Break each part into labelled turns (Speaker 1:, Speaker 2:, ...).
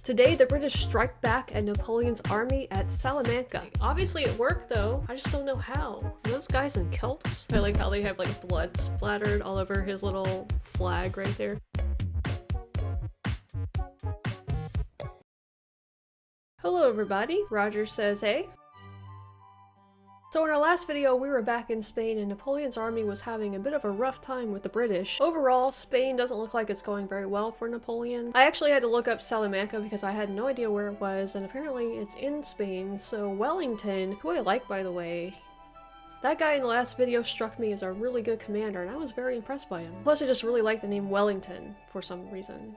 Speaker 1: Today, the British strike back at Napoleon's army at Salamanca. Obviously it worked though, I just don't know how. Are those guys in kilts? I like how they have like blood splattered all over his little flag right there. Hello everybody, Roger says hey. So in our last video, we were back in Spain and Napoleon's army was having a bit of a rough time with the British. Overall, Spain doesn't look like it's going very well for Napoleon. I actually had to look up Salamanca because I had no idea where it was, and apparently it's in Spain. So Wellington, who I like by the way, that guy in the last video struck me as a really good commander and I was very impressed by him. Plus I just really like the name Wellington for some reason.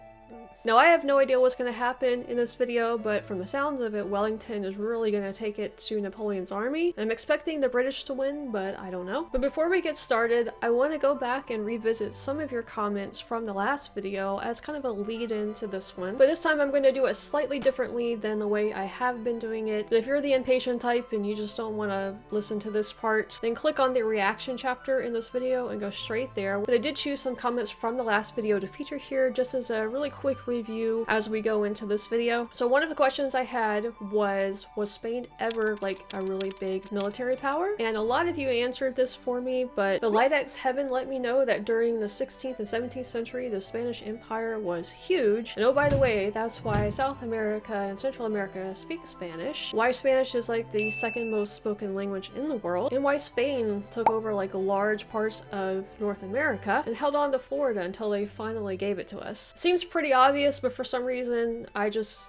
Speaker 1: Now I have no idea what's going to happen in this video, but from the sounds of it, Wellington is really going to take it to Napoleon's army. I'm expecting the British to win, but I don't know. But before we get started, I want to go back and revisit some of your comments from the last video as kind of a lead into this one. But this time I'm going to do it slightly differently than the way I have been doing it. But if you're the impatient type and you just don't want to listen to this part, then click on the reaction chapter in this video and go straight there. But I did choose some comments from the last video to feature here just as a really quick review as we go into this video. So one of the questions I had was Spain ever like a really big military power? And a lot of you answered this for me, but the Lidex Heaven let me know that during the 16th and 17th century, the Spanish Empire was huge. And oh, by the way, that's why South America and Central America speak Spanish, why Spanish is like the second most spoken language in the world, and why Spain took over like large parts of North America and held on to Florida until they finally gave it to us. Seems pretty obvious, but for some reason I just,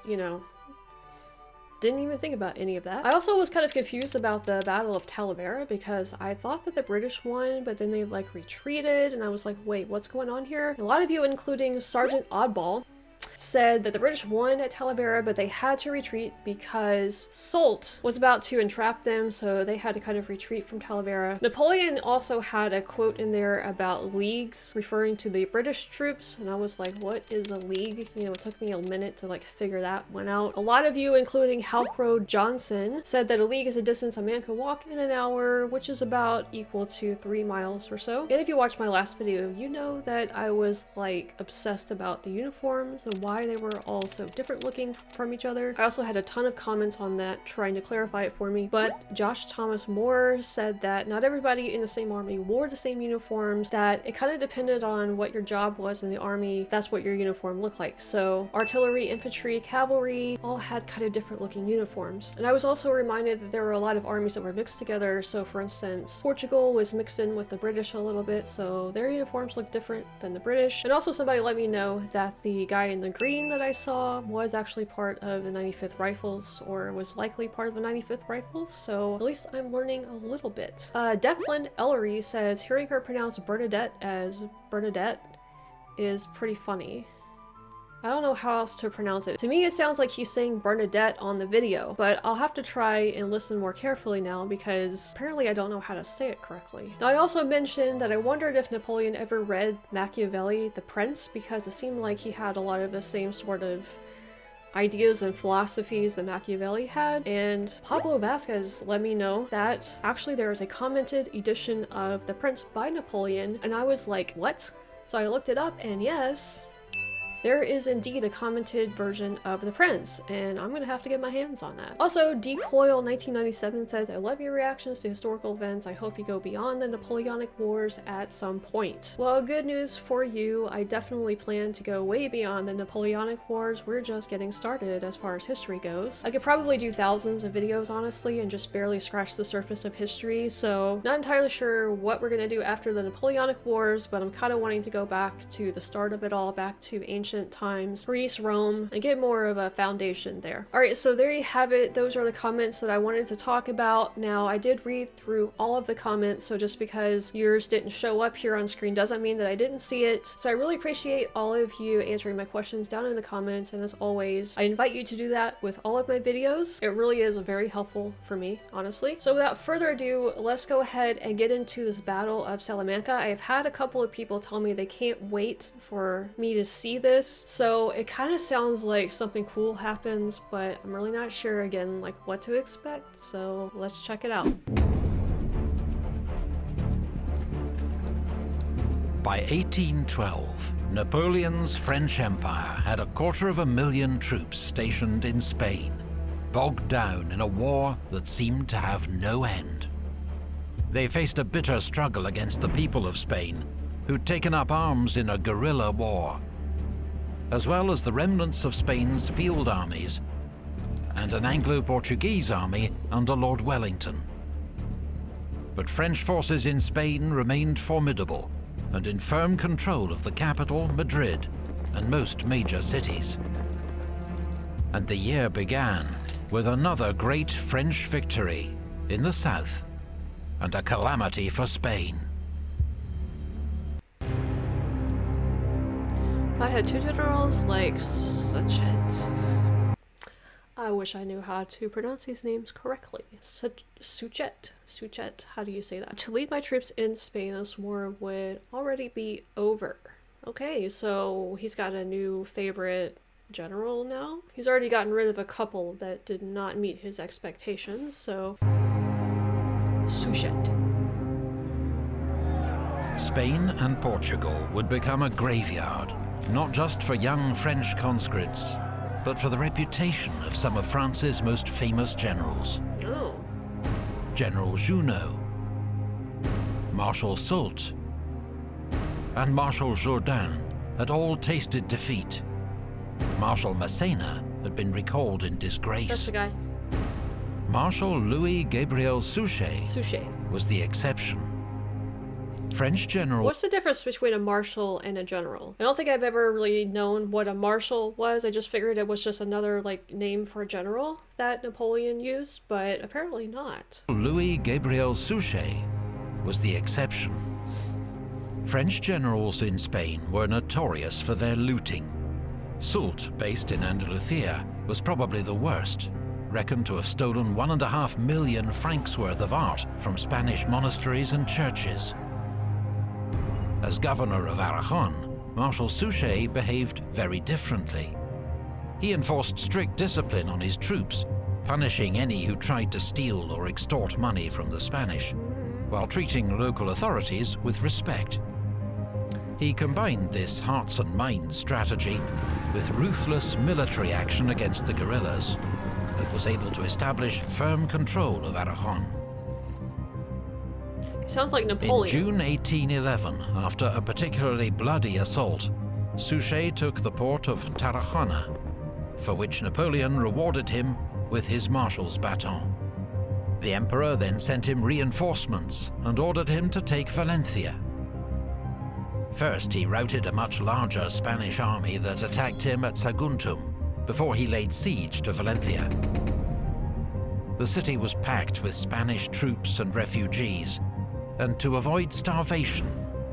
Speaker 1: didn't even think about any of that. I also was kind of confused about the Battle of Talavera because I thought that the British won, but then they like retreated and I was like, wait, what's going on here? A lot of you, including Sergeant Oddball, said that the British won at Talavera, but they had to retreat because Soult was about to entrap them, so they had to kind of retreat from Talavera. Napoleon also had a quote in there about leagues, referring to the British troops, and I was like, what is a league? It took me a minute to like figure that one out. A lot of you, including Halcrow Johnson, said that a league is a distance a man can walk in an hour, which is about equal to 3 miles or so. And if you watched my last video, you know that I was like obsessed about the uniforms and why they were all so different looking from each other. I also had a ton of comments on that trying to clarify it for me, but Josh Thomas Moore said that not everybody in the same army wore the same uniforms, that it kind of depended on what your job was in the army, that's what your uniform looked like. So artillery, infantry, cavalry all had kind of different looking uniforms. And I was also reminded that there were a lot of armies that were mixed together. So for instance, Portugal was mixed in with the British a little bit, so their uniforms looked different than the British. And also somebody let me know that the guy in the green that I saw was actually part of the 95th Rifles, or was likely part of the 95th Rifles, so at least I'm learning a little bit. Declan Ellery says, hearing her pronounce Bernadette as Bernadette is pretty funny. I don't know how else to pronounce it. To me, it sounds like he's saying Bernadette on the video, but I'll have to try and listen more carefully now because apparently I don't know how to say it correctly. Now, I also mentioned that I wondered if Napoleon ever read Machiavelli, The Prince, because it seemed like he had a lot of the same sort of ideas and philosophies that Machiavelli had, and Pablo Vasquez let me know that actually there is a commented edition of The Prince by Napoleon, and I was like, what? So I looked it up, and yes, there is indeed a commented version of The Prince, and I'm gonna have to get my hands on that. Also, Decoil1997 says, I love your reactions to historical events. I hope you go beyond the Napoleonic Wars at some point. Well, good news for you. I definitely plan to go way beyond the Napoleonic Wars. We're just getting started as far as history goes. I could probably do thousands of videos, honestly, and just barely scratch the surface of history, so not entirely sure what we're gonna do after the Napoleonic Wars, but I'm kind of wanting to go back to the start of it all, back to ancient times, Greece, Rome, and get more of a foundation there. Alright, so there you have it. Those are the comments that I wanted to talk about. Now, I did read through all of the comments, so just because yours didn't show up here on screen doesn't mean that I didn't see it. So I really appreciate all of you answering my questions down in the comments, and as always, I invite you to do that with all of my videos. It really is very helpful for me, honestly. So without further ado, let's go ahead and get into this Battle of Salamanca. I have had a couple of people tell me they can't wait for me to see this, so it kind of sounds like something cool happens, but I'm really not sure again like what to expect, so let's check it out.
Speaker 2: By 1812, Napoleon's French Empire had 250,000 troops stationed in Spain, bogged down in a war that seemed to have no end. They faced a bitter struggle against the people of Spain, who'd taken up arms in a guerrilla war, as well as the remnants of Spain's field armies and an Anglo-Portuguese army under Lord Wellington. But French forces in Spain remained formidable and in firm control of the capital, Madrid, and most major cities. And the year began with another great French victory in the south, and a calamity for Spain.
Speaker 1: If I had two generals like Suchet. I wish I knew how to pronounce these names correctly. Suchet, how do you say that? To lead my troops in Spain, this war would already be over. Okay, so he's got a new favorite general now. He's already gotten rid of a couple that did not meet his expectations, so... Suchet.
Speaker 2: Spain and Portugal would become a graveyard, not just for young French conscripts, but for the reputation of some of France's most famous generals.
Speaker 1: Oh.
Speaker 2: General Junot, Marshal Soult, and Marshal Jourdan had all tasted defeat. Marshal Massena had been recalled in disgrace.
Speaker 1: That's the guy.
Speaker 2: Marshal Louis-Gabriel Suchet was the exception. French general...
Speaker 1: What's the difference between a marshal and a general? I don't think I've ever really known what a marshal was. I just figured it was just another, like, name for a general that Napoleon used, but apparently not.
Speaker 2: Louis-Gabriel Suchet was the exception. French generals in Spain were notorious for their looting. Soult, based in Andalusia, was probably the worst, reckoned to have stolen 1.5 million francs worth of art from Spanish monasteries and churches. As governor of Aragon, Marshal Suchet behaved very differently. He enforced strict discipline on his troops, punishing any who tried to steal or extort money from the Spanish, while treating local authorities with respect. He combined this hearts and minds strategy with ruthless military action against the guerrillas that was able to establish firm control of Aragon.
Speaker 1: Sounds like Napoleon.
Speaker 2: In June 1811, after a particularly bloody assault, Suchet took the port of Tarragona, for which Napoleon rewarded him with his marshal's baton. The emperor then sent him reinforcements and ordered him to take Valencia. First, he routed a much larger Spanish army that attacked him at Saguntum, before he laid siege to Valencia. The city was packed with Spanish troops and refugees, and to avoid starvation,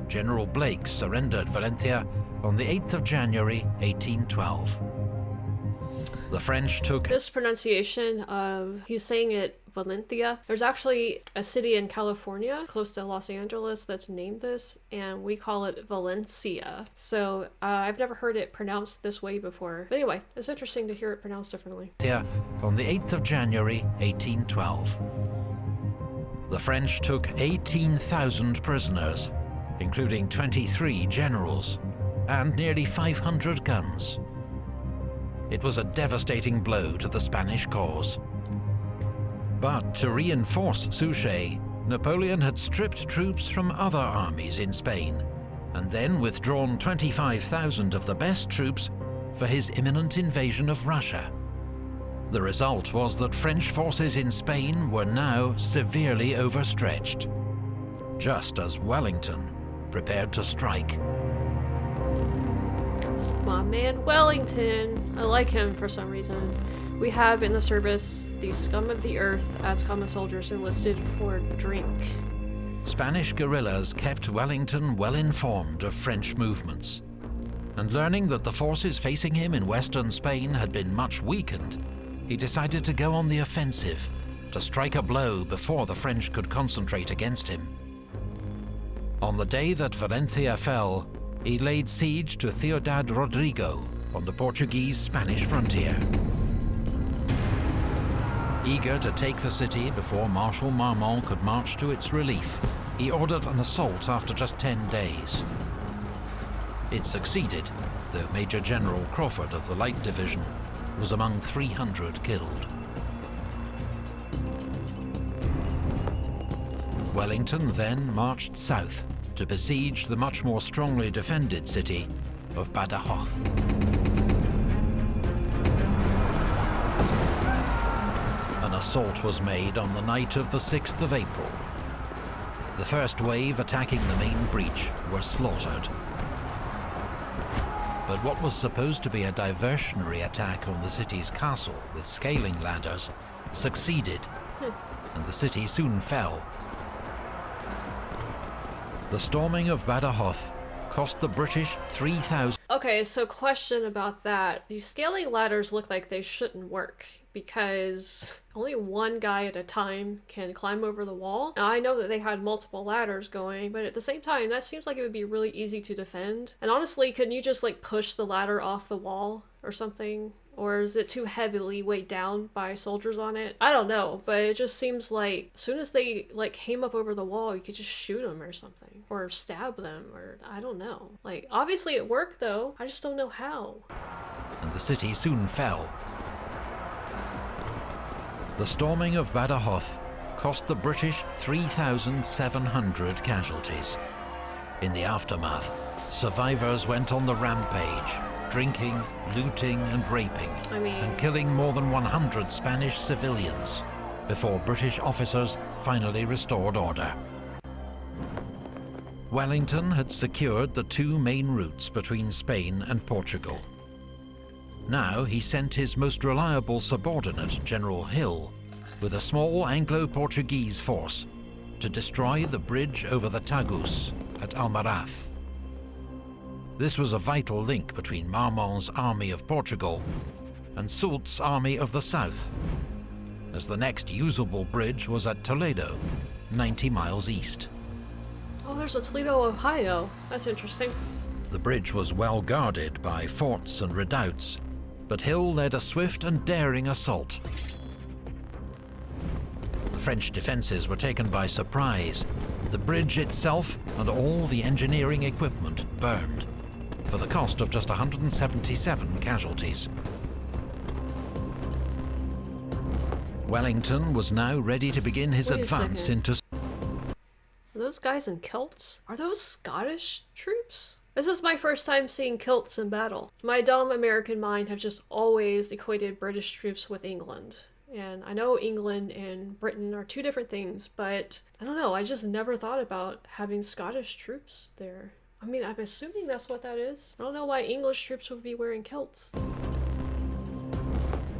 Speaker 2: General Blake surrendered Valencia on the 8th of January, 1812. The French took...
Speaker 1: This pronunciation of... he's saying it Valencia. There's actually a city in California, close to Los Angeles, that's named this, and we call it Valencia. So I've never heard it pronounced this way before. But anyway, it's interesting to hear it pronounced differently.
Speaker 2: On the 8th of January, 1812. The French took 18,000 prisoners, including 23 generals, and nearly 500 guns. It was a devastating blow to the Spanish cause. But to reinforce Suchet, Napoleon had stripped troops from other armies in Spain, and then withdrawn 25,000 of the best troops for his imminent invasion of Russia. The result was that French forces in Spain were now severely overstretched, just as Wellington prepared to strike.
Speaker 1: It's my man Wellington. I like him for some reason. We have in the service the scum of the earth as common soldiers enlisted for drink.
Speaker 2: Spanish guerrillas kept Wellington well informed of French movements, and learning that the forces facing him in western Spain had been much weakened, he decided to go on the offensive, to strike a blow before the French could concentrate against him. On the day that Valencia fell, he laid siege to Ciudad Rodrigo on the Portuguese-Spanish frontier. Eager to take the city before Marshal Marmont could march to its relief, he ordered an assault after just 10 days. It succeeded, though Major General Crawford of the Light Division was among 300 killed. Wellington then marched south to besiege the much more strongly defended city of Badajoz. An assault was made on the night of the 6th of April. The first wave attacking the main breach were slaughtered. But what was supposed to be a diversionary attack on the city's castle with scaling ladders succeeded, and the city soon fell. The storming of Badajoz cost the British 3,000...
Speaker 1: Okay, so question about that. These scaling ladders look like they shouldn't work, because only one guy at a time can climb over the wall. Now, I know that they had multiple ladders going, but at the same time, that seems like it would be really easy to defend. And honestly, couldn't you just like push the ladder off the wall or something? Or is it too heavily weighed down by soldiers on it? I don't know, but it just seems like as soon as they like came up over the wall, you could just shoot them or something. Or stab them, or I don't know. Like, obviously it worked though, I just don't know how.
Speaker 2: And the city soon fell. The storming of Badajoz cost the British 3,700 casualties. In the aftermath, survivors went on the rampage, drinking, looting and raping, and killing more than 100 Spanish civilians before British officers finally restored order. Wellington had secured the two main routes between Spain and Portugal. Now he sent his most reliable subordinate, General Hill, with a small Anglo-Portuguese force to destroy the bridge over the Tagus at Almaraz. This was a vital link between Marmont's Army of Portugal and Soult's Army of the South, as the next usable bridge was at Toledo, 90 miles east.
Speaker 1: Oh, there's a Toledo, Ohio. That's interesting.
Speaker 2: The bridge was well guarded by forts and redoubts, but Hill led a swift and daring assault. The French defences were taken by surprise. The bridge itself and all the engineering equipment burned, for the cost of just 177 casualties. Wellington was now ready to begin his advance into...
Speaker 1: Are those guys in kilts? Are those Scottish troops? This is my first time seeing kilts in battle. My dumb American mind have just always equated British troops with England. And I know England and Britain are two different things, but I don't know, I just never thought about having Scottish troops there. I mean, I'm assuming that's what that is. I don't know why English troops would be wearing kilts.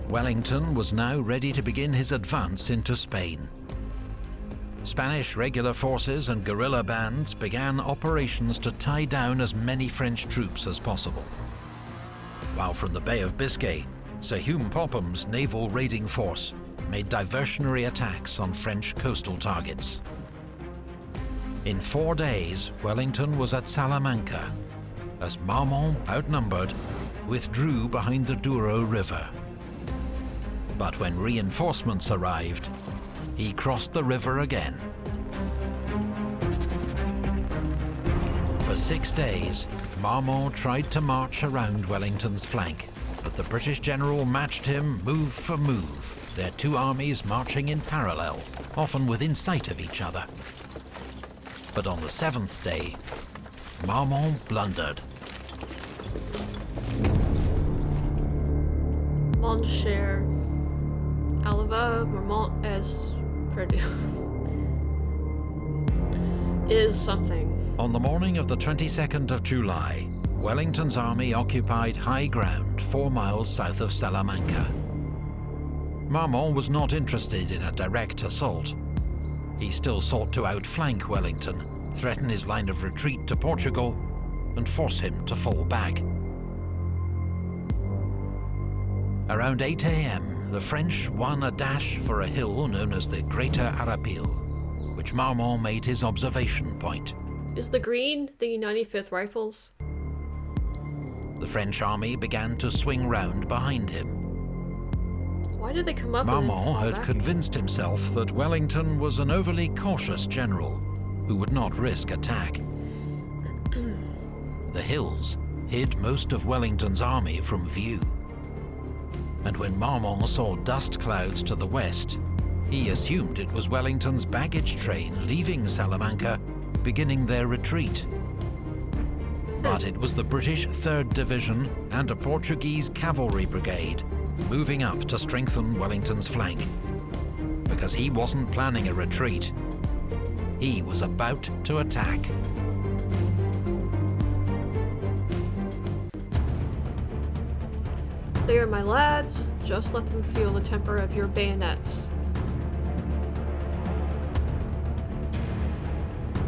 Speaker 2: Wellington was now ready to begin his advance into Spain. Spanish regular forces and guerrilla bands began operations to tie down as many French troops as possible. While from the Bay of Biscay, Sir Hugh Popham's naval raiding force made diversionary attacks on French coastal targets. In 4 days, Wellington was at Salamanca, as Marmont, outnumbered, withdrew behind the Douro River. But when reinforcements arrived, he crossed the river again. For 6 days, Marmont tried to march around Wellington's flank, but the British general matched him move for move, their two armies marching in parallel, often within sight of each other. But on the 7th day, Marmont blundered.
Speaker 1: Mon cher, Alva Marmont as Perdue is something.
Speaker 2: On the morning of the 22nd of July, Wellington's army occupied high ground 4 miles south of Salamanca. Marmont was not interested in a direct assault. He still sought to outflank Wellington, threaten his line of retreat to Portugal, and force him to fall back. Around 8 a.m., the French won a dash for a hill known as the Greater Arapil, which Marmont made his observation point.
Speaker 1: Is the green the 95th Rifles?
Speaker 2: The French army began to swing round behind him.
Speaker 1: Why did they come up
Speaker 2: Marmont had convinced himself that Wellington was an overly cautious general who would not risk attack. The hills hid most of Wellington's army from view. And when Marmont saw dust clouds to the west, he assumed it was Wellington's baggage train leaving Salamanca, beginning their retreat. But it was the British 3rd Division and a Portuguese cavalry brigade moving up to strengthen Wellington's flank. Because he wasn't planning a retreat. He was about to attack.
Speaker 1: They are my lads, just let them feel the temper of your bayonets.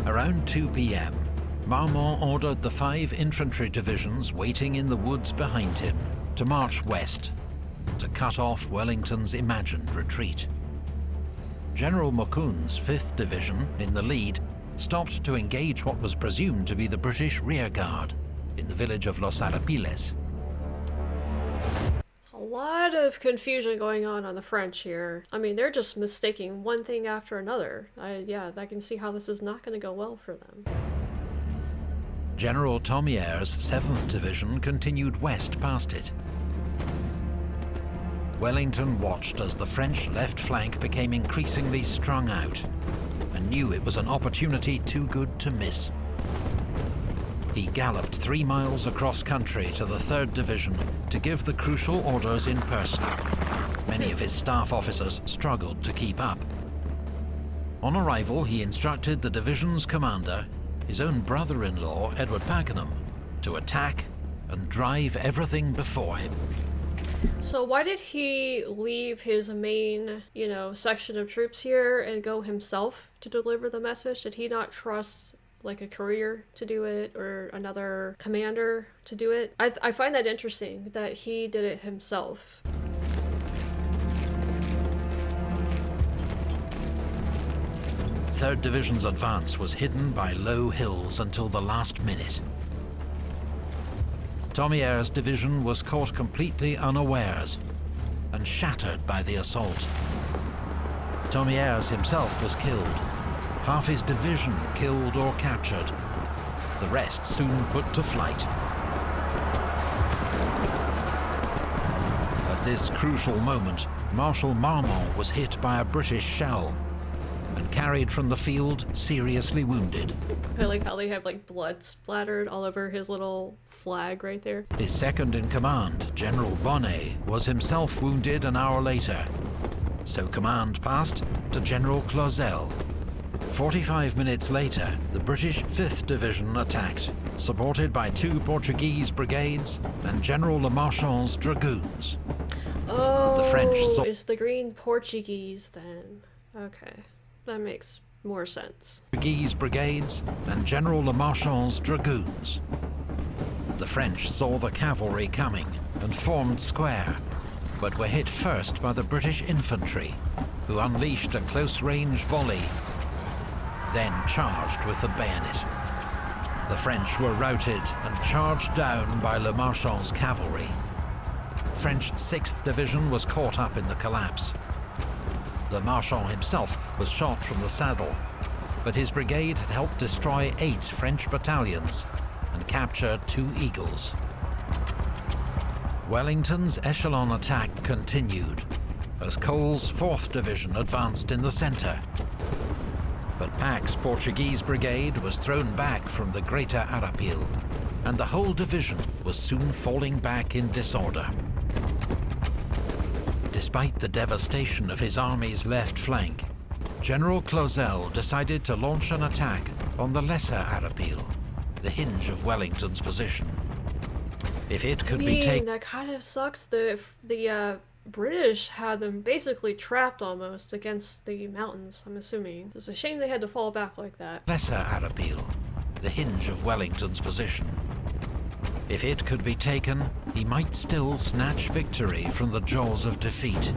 Speaker 2: Around 2 p.m, Marmont ordered the 5 infantry divisions waiting in the woods behind him to march west, to cut off Wellington's imagined retreat. General Moukoun's 5th Division, in the lead, stopped to engage what was presumed to be the British rearguard in the village of Los Arapiles.
Speaker 1: A lot of confusion going on the French here. I mean, they're just mistaking one thing after another. I can see how this is not going to go well for them.
Speaker 2: General Thomier's 7th Division continued west past it. Wellington watched as the French left flank became increasingly strung out, and knew it was an opportunity too good to miss. He galloped 3 miles across country to the 3rd Division to give the crucial orders in person. Many of his staff officers struggled to keep up. On arrival, he instructed the division's commander, his own brother-in-law, Edward Pakenham, to attack and drive everything before him.
Speaker 1: So why did he leave his main, section of troops here and go himself to deliver the message? Did he not trust, like, a courier to do it or another commander to do it? I find that interesting that he did it himself.
Speaker 2: Third Division's advance was hidden by low hills until the last minute. Thomier's division was caught completely unawares and shattered by the assault. Thomier's himself was killed, half his division killed or captured, the rest soon put to flight. At this crucial moment, Marshal Marmont was hit by a British shell and carried from the field seriously wounded.
Speaker 1: I like how they have, like, blood splattered all over his little flag right there.
Speaker 2: His second-in-command, General Bonnet, was himself wounded an hour later, so command passed to General Clausel. 45 minutes later, the British 5th Division attacked, supported by 2 Portuguese brigades and General Le Marchand's dragoons.
Speaker 1: Oh,
Speaker 2: the French
Speaker 1: it's the Green Portuguese then. Okay. That makes more sense.
Speaker 2: Portuguese brigades and General Le Marchand's dragoons. The French saw the cavalry coming and formed square, but were hit first by the British infantry, who unleashed a close-range volley, then charged with the bayonet. The French were routed and charged down by Le Marchand's cavalry. French 6th Division was caught up in the collapse. Le Marchand himself was shot from the saddle, but his brigade had helped destroy 8 French battalions and capture 2 Eagles. Wellington's echelon attack continued as Cole's 4th Division advanced in the centre. But Pack's Portuguese brigade was thrown back from the Greater Arapil, and the whole division was soon falling back in disorder. Despite the devastation of his army's left flank, General Clausel decided to launch an attack on the Lesser Arapil, the hinge of Wellington's position. If it could be taken...
Speaker 1: that kind of sucks. The British had them basically trapped almost against the mountains, I'm assuming. It's a shame they had to fall back like that.
Speaker 2: Lesser Arapil, the hinge of Wellington's position. If it could be taken, he might still snatch victory from the jaws of defeat.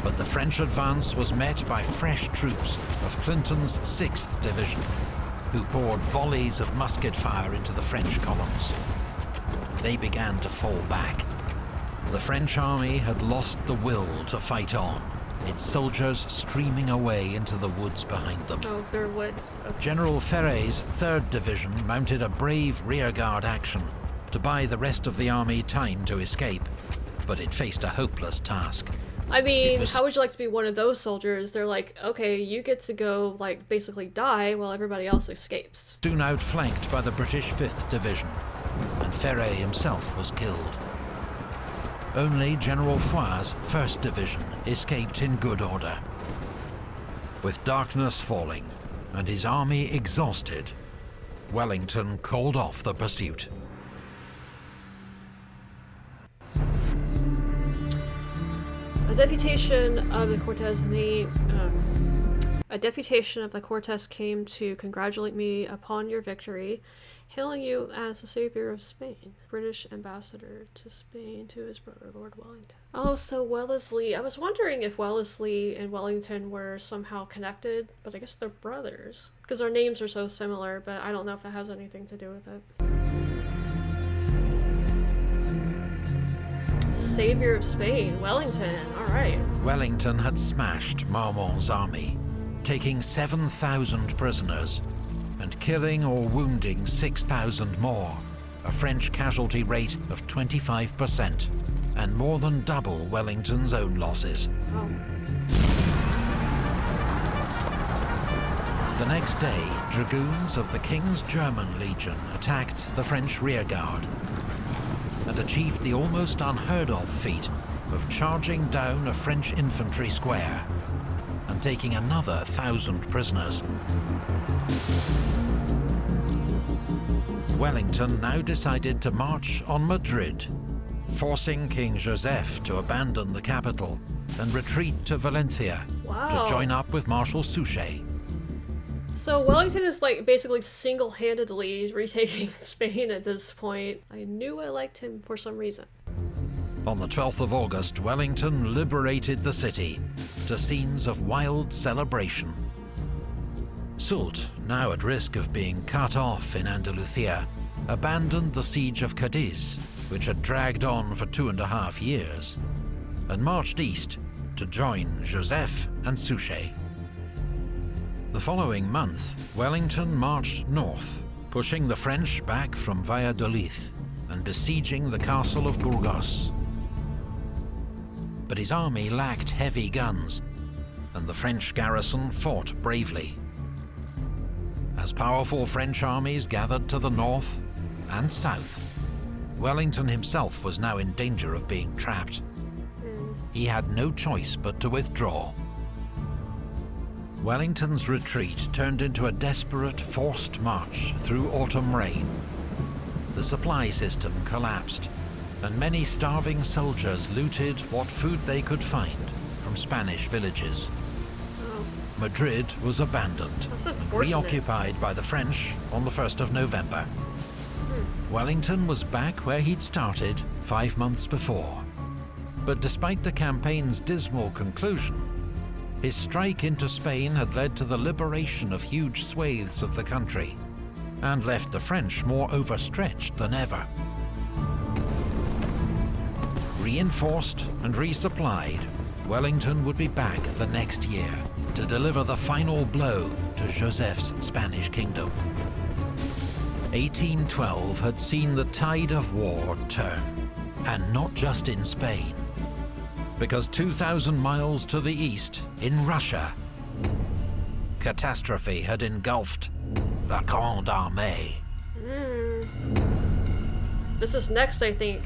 Speaker 2: But the French advance was met by fresh troops of Clinton's 6th Division, who poured volleys of musket fire into the French columns. They began to fall back. The French army had lost the will to fight on. its soldiers streaming away into the woods behind them.
Speaker 1: Oh, they're woods. Okay.
Speaker 2: General Ferré's 3rd Division mounted a brave rearguard action to buy the rest of the army time to escape, but it faced a hopeless task.
Speaker 1: I mean, how would you like to be one of those soldiers? They're like, okay, you get to go, like, basically die while everybody else escapes.
Speaker 2: Soon outflanked by the British 5th Division, and Ferré himself was killed. Only General Foy's 1st Division escaped in good order. With darkness falling and his army exhausted, Wellington called off the pursuit.
Speaker 1: A deputation of the Cortes came to congratulate me upon your victory, hailing you as the savior of Spain. British ambassador to Spain to his brother, Lord Wellington. Oh, so Wellesley. I was wondering if Wellesley and Wellington were somehow connected, but I guess they're brothers. Because their names are so similar, but I don't know if that has anything to do with it. Savior of Spain, Wellington, alright.
Speaker 2: Wellington had smashed Marmont's army, taking 7,000 prisoners and killing or wounding 6,000 more, a French casualty rate of 25%, and more than double Wellington's own losses.
Speaker 1: Oh.
Speaker 2: The next day, dragoons of the King's German Legion attacked the French rearguard and achieved the almost unheard-of feat of charging down a French infantry square and taking another 1,000 prisoners. Wellington now decided to march on Madrid, forcing King Joseph to abandon the capital and retreat to Valencia to join up with Marshal Suchet.
Speaker 1: So Wellington is like basically single-handedly retaking Spain at this point. I knew I liked him for some reason.
Speaker 2: On the 12th of August, Wellington liberated the city to scenes of wild celebration. Soult, now at risk of being cut off in Andalusia, abandoned the siege of Cadiz, which had dragged on for 2.5 years, and marched east to join Joseph and Suchet. The following month, Wellington marched north, pushing the French back from Valladolid and besieging the castle of Burgos. But his army lacked heavy guns, and the French garrison fought bravely. As powerful French armies gathered to the north and south, Wellington himself was now in danger of being trapped. He had no choice but to withdraw. Wellington's retreat turned into a desperate, forced march through autumn rain. The supply system collapsed, and many starving soldiers looted what food they could find from Spanish villages.
Speaker 1: Oh.
Speaker 2: Madrid was abandoned, reoccupied by the French on the 1st of November. Wellington was back where he'd started 5 months before. But despite the campaign's dismal conclusion, his strike into Spain had led to the liberation of huge swathes of the country, and left the French more overstretched than ever. Reinforced and resupplied, Wellington would be back the next year to deliver the final blow to Joseph's Spanish kingdom. 1812 had seen the tide of war turn, and not just in Spain, because 2,000 miles to the east, in Russia, catastrophe had engulfed the Grande Armee.
Speaker 1: This is next, I think.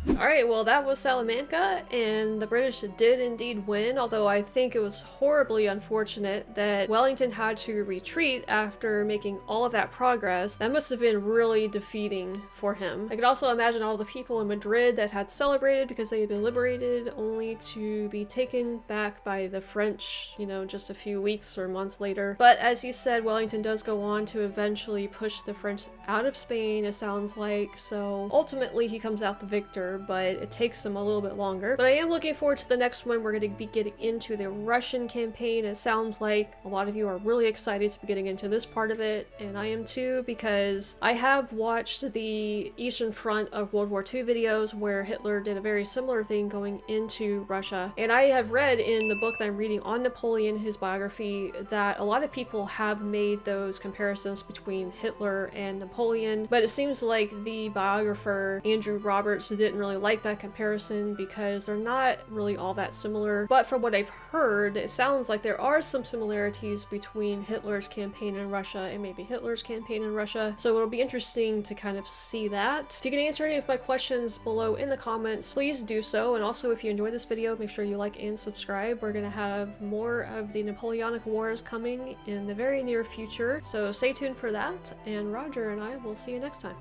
Speaker 1: Alright, well that was Salamanca, and the British did indeed win, although I think it was horribly unfortunate that Wellington had to retreat after making all of that progress. That must have been really defeating for him. I could also imagine all the people in Madrid that had celebrated because they had been liberated, only to be taken back by the French, you know, just a few weeks or months later. But as you said, Wellington does go on to eventually push the French out of Spain, it sounds like, so ultimately he comes out the victor similar, but it takes them a little bit longer. But I am looking forward to the next one. We're going to be getting into the Russian campaign. It sounds like a lot of you are really excited to be getting into this part of it, and I am too, because I have watched the Eastern Front of World War II videos where Hitler did a very similar thing going into Russia. And I have read in the book that I'm reading on Napoleon, his biography, that a lot of people have made those comparisons between Hitler and Napoleon, but it seems like the biographer Andrew Roberts didn't really like that comparison because they're not really all that similar. But from what I've heard, it sounds like there are some similarities between Hitler's campaign in Russia and maybe Hitler's campaign in Russia, so it'll be interesting to kind of see that. If you can answer any of my questions below in the comments, please do so, and also if you enjoyed this video, make sure you like and subscribe. We're gonna have more of the Napoleonic Wars coming in the very near future, so stay tuned for that, and Roger and I will see you next time.